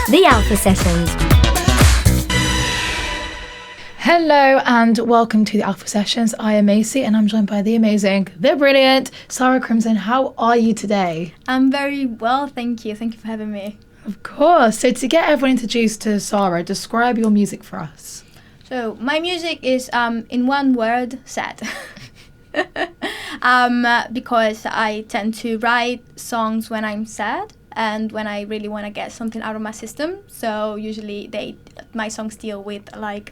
The Alpha Sessions. Hello and welcome to the Alpha Sessions. I am Macie and I'm joined by the amazing, the brilliant Sarah Krimson. How are you today? I'm very well, thank you. Thank you for having me. Of course. So to get everyone introduced to Sarah, describe your music for us. So my music is, in one word, sad. Because I tend to write songs when I'm sad and when I really want to get something out of my system. So usually my songs deal with like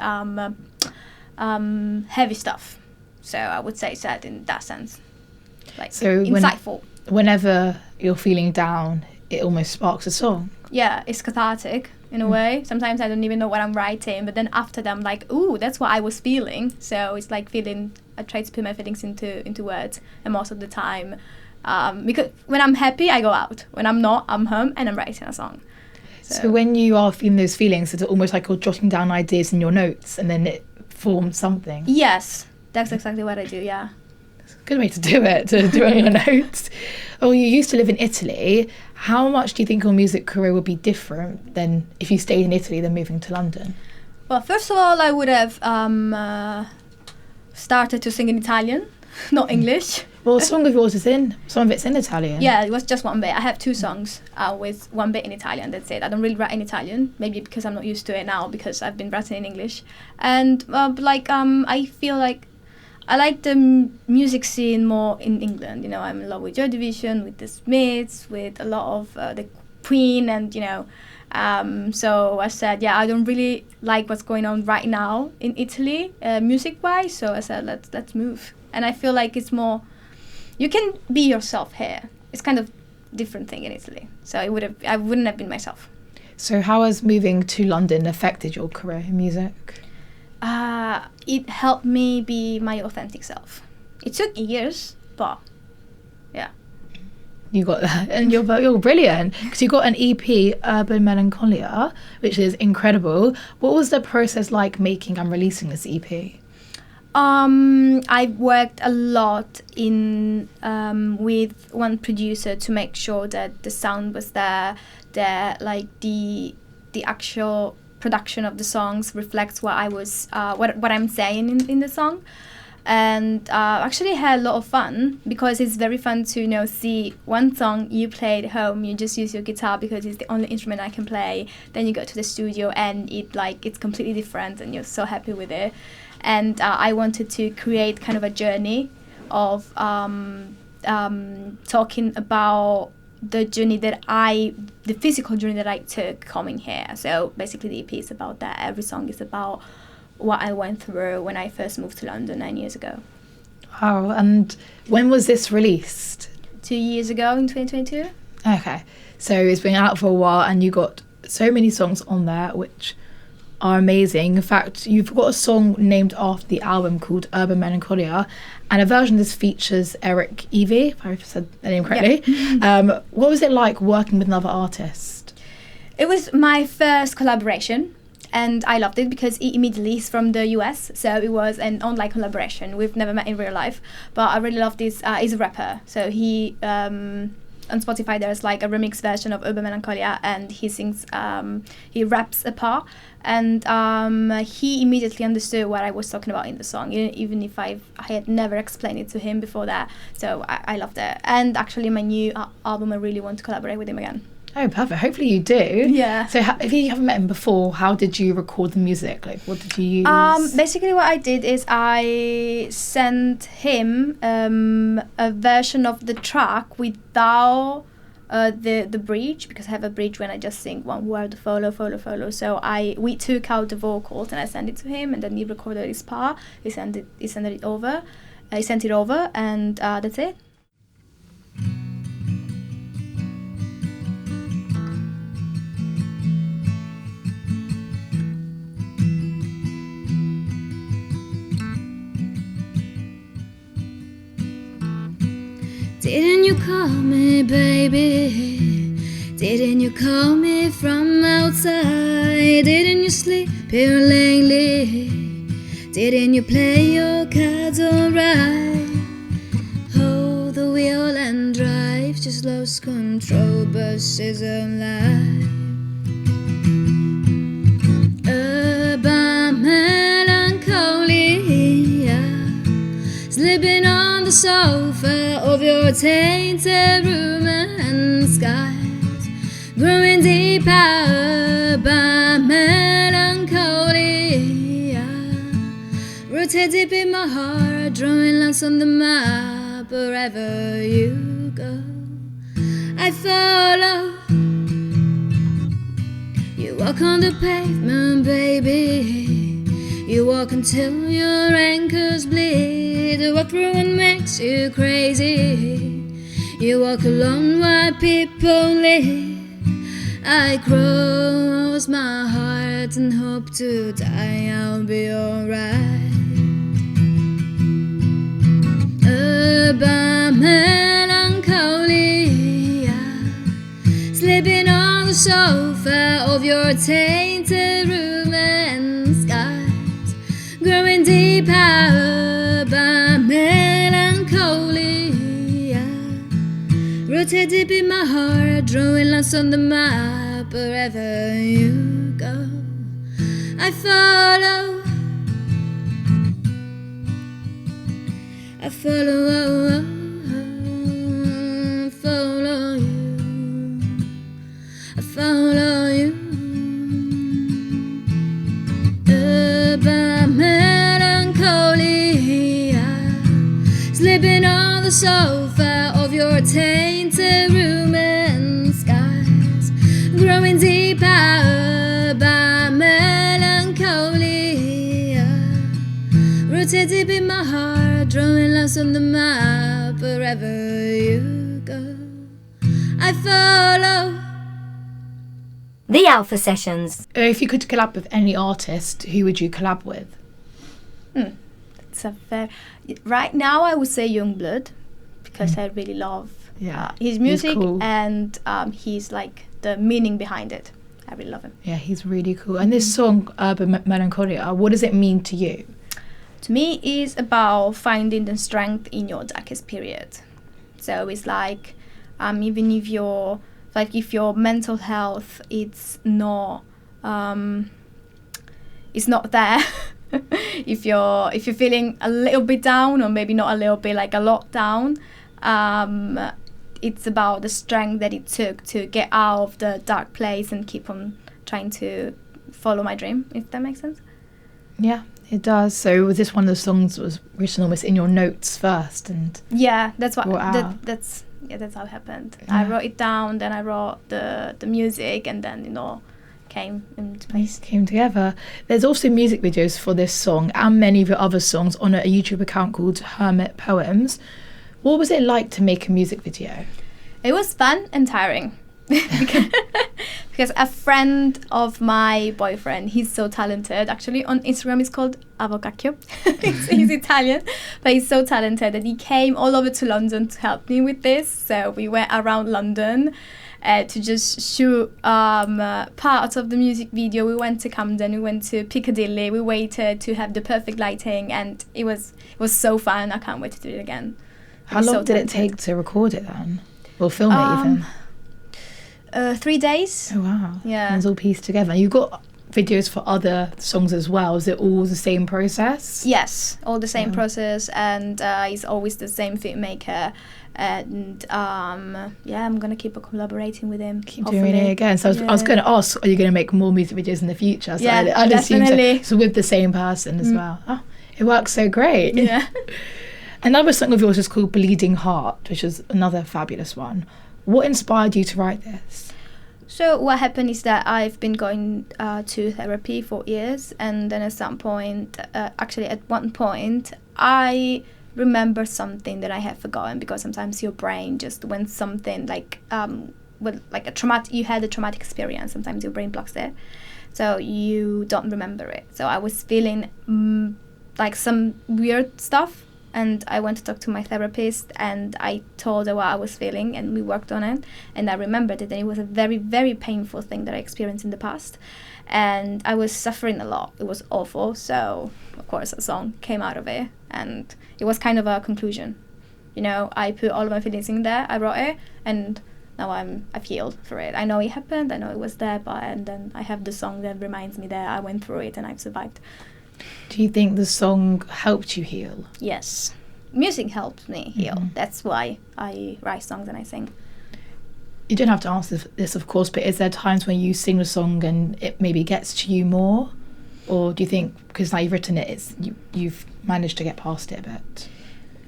heavy stuff. So I would say sad in that sense, like so insightful. Whenever you're feeling down, it almost sparks a song. Yeah, it's cathartic in a way. Sometimes I don't even know what I'm writing, but then after that I'm like, ooh, that's what I was feeling. So it's like I try to put my feelings into words, and most of the time, because when I'm happy, I go out. When I'm not, I'm home and I'm writing a song. So when you are feeling those feelings, it's almost like you're jotting down ideas in your notes and then it forms something. Yes, that's exactly what I do, yeah. It's a good way to do it, to do it on your notes. Oh, you used to live in Italy. How much do you think your music career would be different than if you stayed in Italy than moving to London? Well, first of all, I would have started to sing in Italian, not English. Well, a song of yours some of it's in Italian. Yeah, it was just one bit. I have two songs with one bit in Italian, that's it. I don't really write in Italian, maybe because I'm not used to it now because I've been writing in English. And I feel like I like the music scene more in England. You know, I'm in love with Joy Division, with the Smiths, with a lot of the Queen, and so I said, I don't really like what's going on right now in Italy, music-wise. So I said, let's move. And I feel like it's more, you can be yourself here. It's kind of different thing in Italy. So I wouldn't have been myself. So how has moving to London affected your career in music? It helped me be my authentic self. It took years, but yeah. You got that, and you're brilliant because you got an EP, Urban Melancholia, which is incredible. What was the process like making and releasing this EP? I worked a lot with one producer to make sure that the sound was there, that like the actual production of the songs reflects what I was what I'm saying in the song. And actually had a lot of fun because it's very fun to see one song you play at home, you just use your guitar because it's the only instrument I can play, then you go to the studio and it's completely different and you're so happy with it. And I wanted to create kind of a journey of talking about the physical journey that I took coming here. So basically the EP is about that. Every song is about what I went through when I first moved to London 9 years ago. Wow, and when was this released? 2 years ago in 2022. Okay, so it's been out for a while and you got so many songs on there which are amazing. In fact, you've got a song named after the album called Urban Melancholia, and a version of this features Eric Evie, if I've said the name correctly. Yeah. What was it like working with another artist? It was my first collaboration. And I loved it because he immediately is from the US, so it was an online collaboration. We've never met in real life, but I really loved this. He's a rapper, so he on Spotify there's like a remix version of Urban Melancholia, and he sings, he raps a part, and he immediately understood what I was talking about in the song, even if I had never explained it to him before that. So I loved it, and actually my new album I really want to collaborate with him again. Oh, perfect. Hopefully you do. Yeah. So if you haven't met him before, how did you record the music? Like, what did you use? Basically what I did is I sent him a version of the track without the bridge, because I have a bridge when I just sing one word, follow. So we took out the vocals and I sent it to him, and then he recorded his part. He sent it over, and that's it. Didn't you call me, baby? Didn't you call me from outside? Didn't you sleep here lately? Didn't you play your cards alright? Hold the wheel and drive, just lost control, buses alive. sofa of your tainted room and skies, growing deeper by melancholy. Rooted deep in my heart, drawing lines on the map. Wherever you go, I follow. You walk on the pavement, baby. You walk until your ankles bleed. You walk through what makes you crazy. You walk alone while people live. I close my heart and hope to die. I'll be alright. By melancholy, sleeping on the sofa of your tainted room and skies, growing deeper by melancholy. Rooted deep in my heart, drawing lines on the map. Wherever you go, I follow. I follow, follow you. I follow you. By melancholy, sleeping on the sofa of your tainted room and skies, growing deeper by melancholy. Rooted deep in my heart, drawing lines on the map. Wherever you go, I follow. The Alpha Sessions. If you could collab with any artist, who would you collab with? It's a very... Right now, I would say Youngblood, because I really love his music, cool. and he's like the meaning behind it. I really love him. Yeah, he's really cool. And this song, Urban Melancholia, what does it mean to you? To me, it's about finding the strength in your darkest period. So it's like, even if your mental health it's not there, if you're feeling a little bit down, or maybe not a little bit, like a lot down, it's about the strength that it took to get out of the dark place and keep on trying to follow my dream. If that makes sense. Yeah. It does. So was this one of the songs that was written almost in your notes first? And that's what that's how it happened. Yeah. I wrote it down, then I wrote the music, and then came into place. Came together. There's also music videos for this song and many of your other songs on a YouTube account called Hermit Poems. What was it like to make a music video? It was fun and tiring. Because a friend of my boyfriend, he's so talented. Actually, on Instagram, he's called Avocacchio. he's Italian, but he's so talented that he came all over to London to help me with this. So we went around London to just shoot parts of the music video. We went to Camden, we went to Piccadilly. We waited to have the perfect lighting, and it was so fun. I can't wait to do it again. How long did it take to record it then? Or film it even? 3 days. Oh wow. Yeah. And it's all pieced together. You've got videos for other songs as well. Is it all the same process? Yes, all the same process, and it's always the same filmmaker. And I'm gonna keep collaborating with him. Keep doing it again. So I was going to ask, are you going to make more music videos in the future? So yeah, I'd definitely. So with the same person as well. Oh, it works so great. Yeah. Another song of yours is called Bleeding Heart, which is another fabulous one. What inspired you to write this? So what happened is that I've been going to therapy for years, and then at some point, actually at one point, I remember something that I had forgotten, because sometimes your brain just, when something like you had a traumatic experience, sometimes your brain blocks it, so you don't remember it. So I was feeling like some weird stuff, and I went to talk to my therapist, and I told her what I was feeling, and we worked on it, and I remembered it, and it was a very, very painful thing that I experienced in the past, and I was suffering a lot. It was awful, so of course a song came out of it, and it was kind of a conclusion. I put all of my feelings in there, I wrote it, and now I've healed for it. I know it happened, I know it was there, and then I have the song that reminds me that I went through it and I've survived. Do you think the song helped you heal? Yes. music helps me heal. That's why I write songs and I sing. You don't have to answer this, of course, but is there times when you sing a song and it maybe gets to you more? Or do you think, because now you've written it, you've managed to get past it a bit?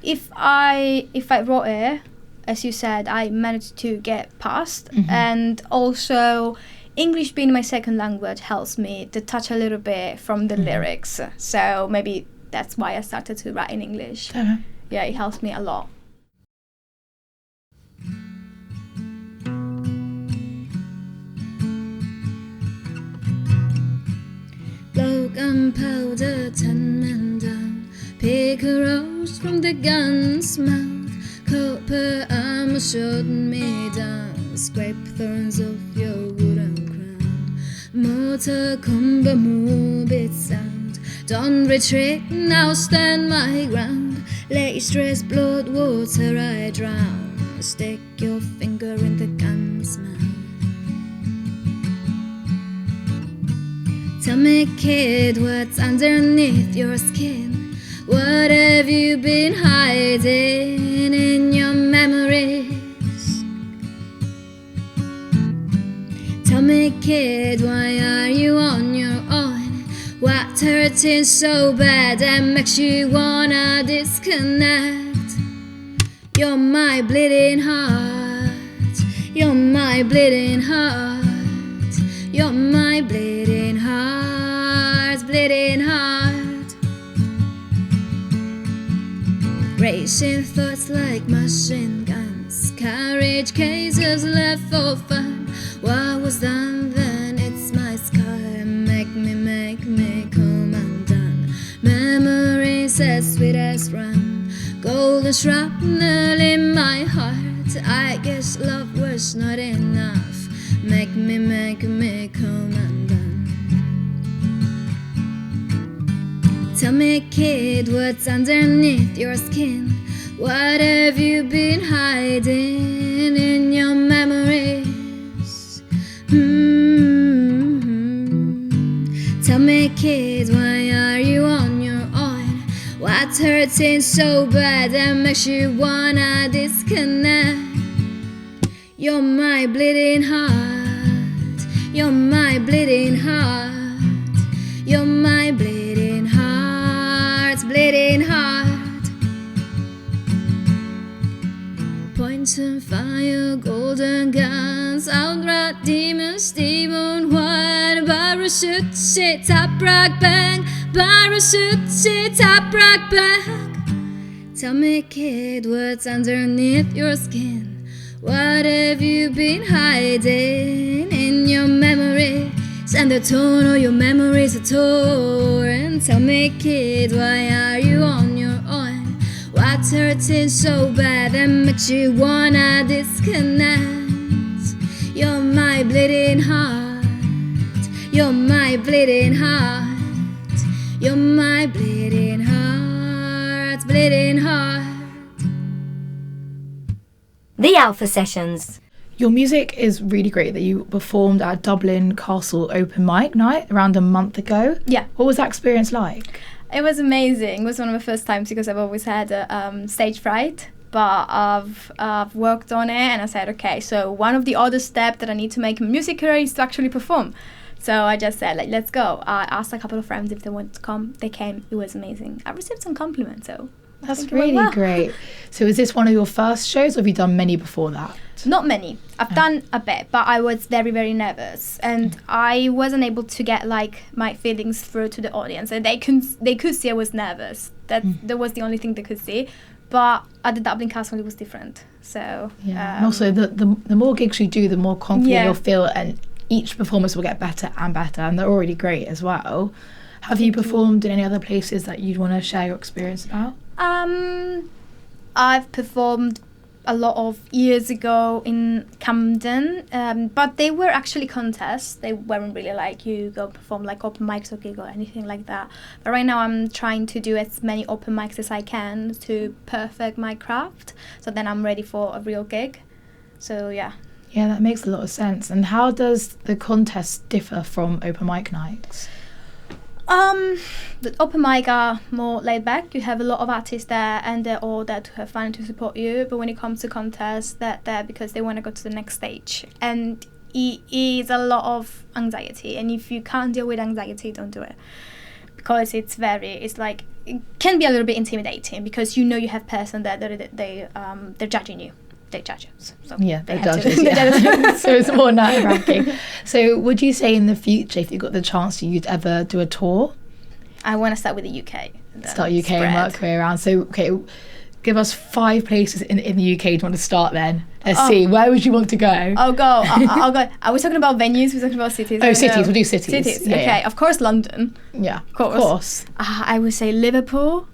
If I wrote it, as you said, I managed to get past. And also, English being my second language helps me detach a little bit from the lyrics. So maybe that's why I started to write in English. Yeah, it helps me a lot. Blow gunpowder, 10 men down. Pick a rose from the gun's mouth. Copper armor shot me down. Scrape thorns off your wooden crown. Mortar combo, move it sound. Don't retreat, now stand my ground. Lace dress, blood, water, I drown. Stick your finger in the gun's mouth. Tell me, kid, what's underneath your skin? What have you been hiding in your memories? Tell me, kid, why are you on your own? What hurting so bad that makes you wanna disconnect? You're my bleeding heart. You're my bleeding heart. You're my bleeding heart, bleeding heart. Racing thoughts like machine guns. Carriage cases left for fun. What was done then? It's my scar. Make me come undone. Memories as sweet as rum. Golden shrapnel in my heart. I guess love was not enough. Make me come undone. Tell me, kid, what's underneath your skin? What have you been hiding in your memories? Tell me, kid, why are you on your own? What's hurting so bad that makes you wanna disconnect? You're my bleeding heart. You're my bleeding heart. You're my bleeding heart, bleeding heart. Points and fire, golden guns, outright demons, demon one. Parachute, shit, top rock bang. Parachute, shit, top rock bang. Tell me, kid, what's underneath your skin? What have you been hiding in your memories? And the tone of your memories are torn. Tell me, kid, why are you on your own? What's hurting so bad that makes you wanna disconnect? You're my bleeding heart. You're my bleeding heart. You're my bleeding heart, bleeding heart. The Alpha Sessions. Your music is really great that you performed at Dublin Castle Open Mic Night around a month ago. Yeah. What was that experience like? It was amazing. It was one of the first times because I've always had stage fright, but I've worked on it and I said, okay, so one of the other steps that I need to make in music career is to actually perform. So I just said, like, let's go. I asked a couple of friends if they wanted to come. They came. It was amazing. I received some compliments, so that's really great. So is this one of your first shows or have you done many before that? Not many. I've done a bit, but I was very, very nervous and I wasn't able to get like my feelings through to the audience. And they could see I was nervous. That was the only thing they could see. But at the Dublin Castle it was different. So yeah. And also the more gigs you do, the more confident you'll feel, and each performance will get better and better, and they're already great as well. Have you performed in any other places that you'd want to share your experience about? I've performed a lot of years ago in Camden, but they were actually contests. They weren't really like you go perform like open mics or gig or anything like that. But right now I'm trying to do as many open mics as I can to perfect my craft, so then I'm ready for a real gig. So yeah. Yeah, that makes a lot of sense. And how does the contest differ from open mic nights? The open mic are more laid back. You have a lot of artists there, and they're all there to have fun and to support you. But when it comes to contests, they're there because they want to go to the next stage, and it is a lot of anxiety. And if you can't deal with anxiety, don't do it, because it's like it can be a little bit intimidating because you have person there that they're judging you. They judge us. So Yeah, they they're have to- judges. Yeah. So it's more nerve-wracking. So would you say in the future, if you got the chance, you'd ever do a tour? I want to start with the UK. and then Start UK and work your way around. So, okay, give us 5 places in the UK you want to start then. Let's see, where would you want to go? I'll go. I'll go. Are we talking about venues? We're talking about cities. Oh, I don't cities. know. We'll do cities. Cities. Yeah, Okay. yeah. Of course, London. Yeah, of course. course. I would say Liverpool.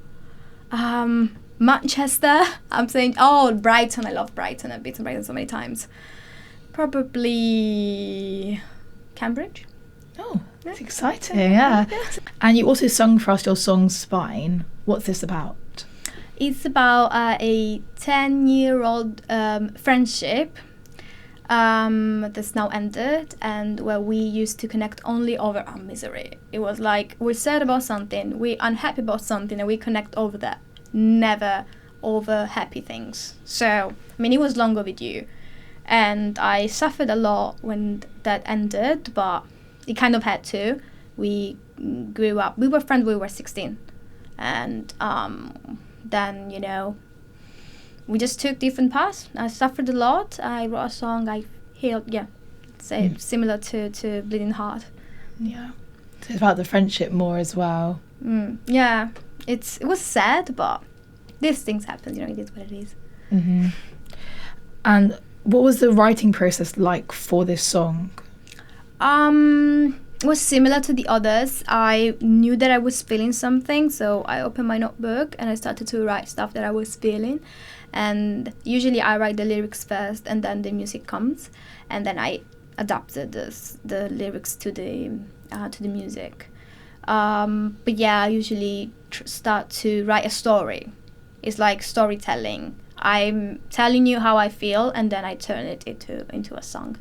Manchester. I'm saying, Brighton. I love Brighton. I've been to Brighton so many times. Probably Cambridge. Oh, that's exciting, yeah. And you also sung for us your song Spine. What's this about? It's about a 10-year-old friendship that's now ended, and where we used to connect only over our misery. It was like we're sad about something, we're unhappy about something, and we connect over that, never over happy things. So, I mean, it was long overdue, and I suffered a lot when that ended, but it kind of had to. We grew up. We were friends when we were 16, and then we just took different paths. I suffered a lot. I wrote a song. I healed. Yeah, say similar to Bleeding Heart. Yeah. So it's about the friendship more as well. Yeah, it was sad, but these things happen. It is what it is. Mm-hmm. And what was the writing process like for this song? It was similar to the others. I knew that I was feeling something, so I opened my notebook and I started to write stuff that I was feeling. And usually I write the lyrics first, and then the music comes, and then I adapted the lyrics to the music. But yeah, I usually start to write a story. It's like storytelling. I'm telling you how I feel, and then I turn it into a song.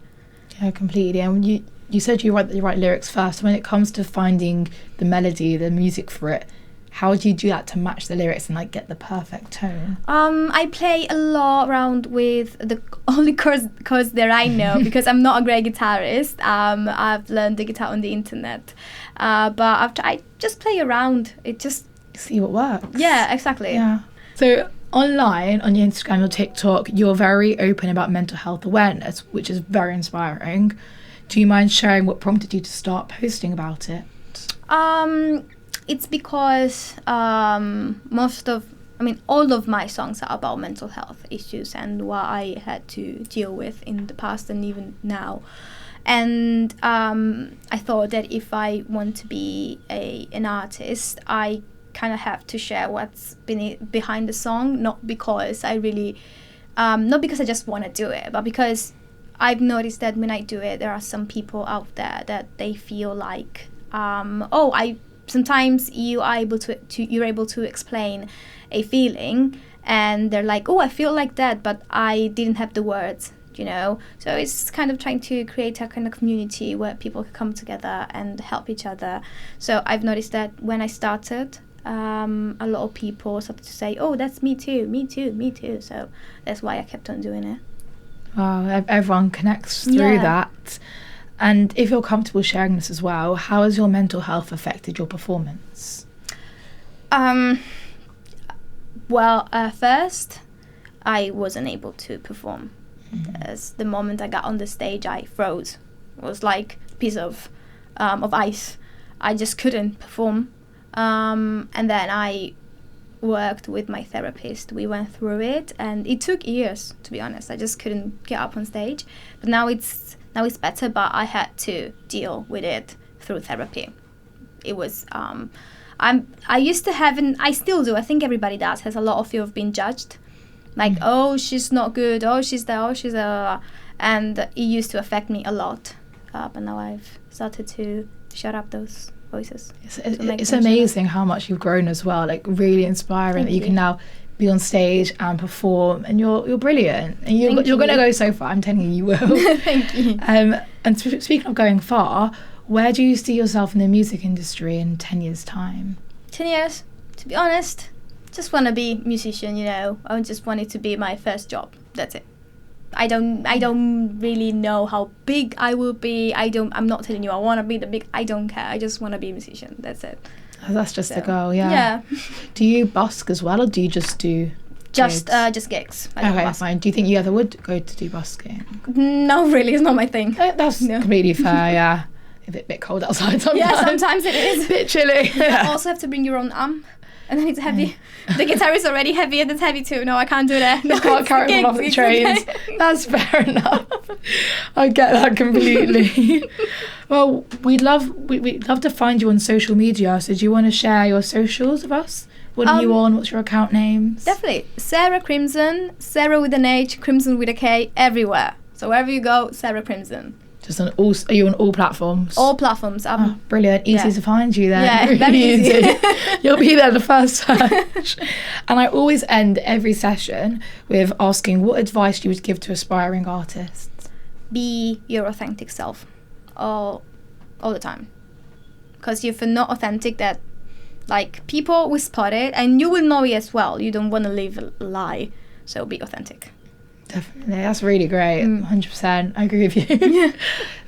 Yeah, completely. And you said you write lyrics first. When it comes to finding the melody, the music for it, how do you do that to match the lyrics and like get the perfect tone? I play a lot around with the only chords that I know because I'm not a great guitarist. I've learned the guitar on the internet, but after I just play around, it just See what works. yeah, exactly. Yeah. So online, on your Instagram or TikTok, you're very open about mental health awareness, which is very inspiring. Do you mind sharing what prompted you to start posting about it? It's because all of my songs are about mental health issues and what I had to deal with in the past and even now. And I thought that if I want to be an artist, I kind of have to share what's been behind the song, not because I just want to do it, but because I've noticed that when I do it, there are some people out there that they feel like, sometimes you're able to explain a feeling, and they're like, I feel like that, but I didn't have the words, So it's kind of trying to create a kind of community where people can come together and help each other. So I've noticed that when I started, a lot of people started to say, that's me too, me too, me too. So that's why I kept on doing it. Wow, everyone connects through that. And if you're comfortable sharing this as well, how has your mental health affected your performance? First, I wasn't able to perform. As the moment I got on the stage, I froze. It was like a piece of ice. I just couldn't perform. And then I worked with my therapist. We went through it, and it took years, to be honest. I just couldn't get up on stage. But now it's better, but I had to deal with it through therapy. It was I used to have, and I still do, I think everybody has a lot of fear of being judged. Like, she's not good, she's there, and it used to affect me a lot. But now I've started to shut up those voices. It's amazing how much you've grown as well, like really inspiring that you can now be on stage and perform, and you're brilliant, and you're going to go so far. I'm telling you, you will. Thank you. And speaking of going far, Where do you see yourself in the music industry in 10 years' time? 10 years, to be honest, just want to be a musician, you know. I just want it to be my first job. That's it. I don't really know how big I will be. I'm not telling you I want to be the big. I don't care. I just want to be a musician. That's it. Oh, that's just the goal, yeah. Yeah. Do you busk as well, or do you just do Just gigs? gigs. I don't Okay, busk. fine. Do you think you ever would go to do busking? No, really, it's not my thing. That's completely fair, yeah. A bit cold outside sometimes. Yeah, sometimes it is. Bit chilly. You also have to bring your own amp, and then it's heavy. The guitar is already heavy, and it's heavy too. No, I can't do that. No, You can't carry them off the trains. Okay. That's fair enough. I get that completely. Well, we'd love to find you on social media. So do you want to share your socials with us? What are you on? What's your account names? Definitely. Sarah Krimson, Sarah with an H, Crimson with a K, everywhere. So wherever you go, Sarah Krimson. Just on all. Are you on all platforms? All platforms. Oh, brilliant. Easy to find you then. Yeah, Really very easy. You'll be there the first search. And I always end every session with asking what advice you would give to aspiring artists. Be your authentic self all the time. Because if you're not authentic, that like people will spot it and you will know it as well. You don't want to live a lie. So be authentic. Definitely, that's really great. 100%. I agree with you.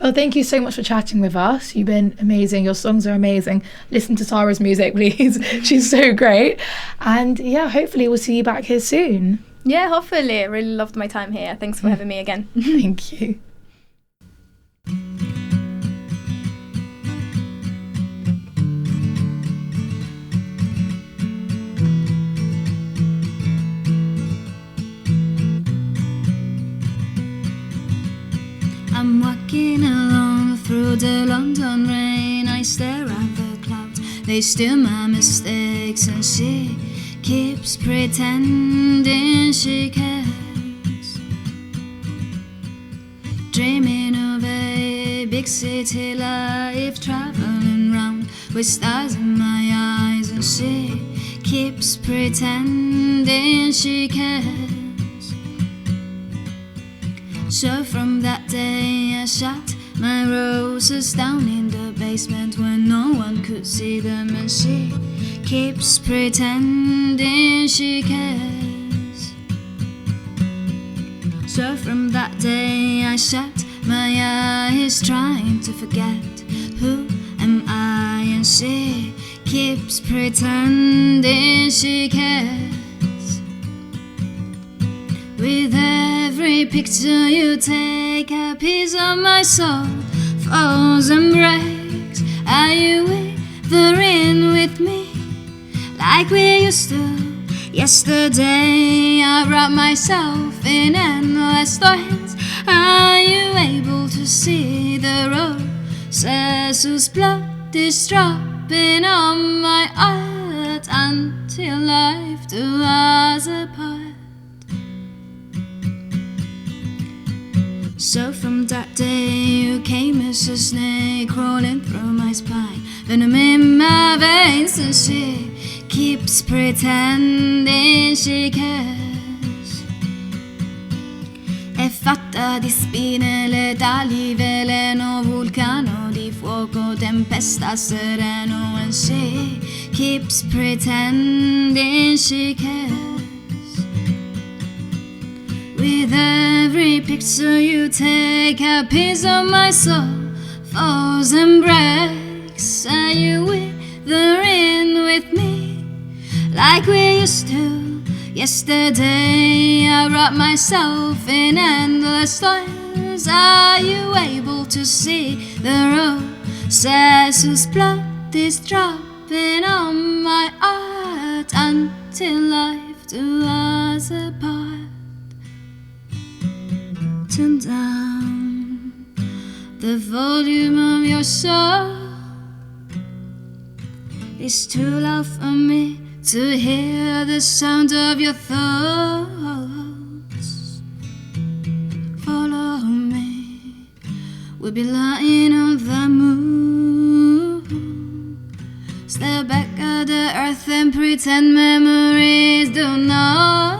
Well, thank you so much for chatting with us. You've been amazing. Your songs are amazing. Listen to Sarah's music, please. She's so great. And yeah, hopefully we'll see you back here soon. Yeah, hopefully. I really loved my time here. Thanks for having me again. Thank you. I'm walking along through the London rain. I stare at the clouds, they steal my mistakes. And she keeps pretending she cares, dreaming of a big city life, traveling round with stars in my eyes. And she keeps pretending she cares. So from that day I shut my roses down in the basement where no one could see them. And she keeps pretending she cares. So from that day I shut my eyes, trying to forget who am I. And she keeps pretending she cares. With every picture you take, a piece of my soul falls and breaks. Are you withering with me like we used to? Yesterday I wrapped myself in endless threads. Are you able to see the roses whose blood is dropping on my heart until life do us apart? So from that day you came as a snake crawling through my spine, venom in my veins. And she keeps pretending she cares. È fatta di spine, l'età, di veleno, vulcano, di fuoco, tempesta, sereno. And she keeps pretending she cares. With every picture you take, a piece of my soul falls and breaks. Are you withering with me like we used to? Yesterday I wrapped myself in endless threads. Are you able to see the roses whose blood is dropping on my heart until life do us apart? Turn down the volume of your soul. It's too loud for me to hear the sound of your thoughts. Follow me, we'll be lying on the moon. Step back at the earth and pretend memories do not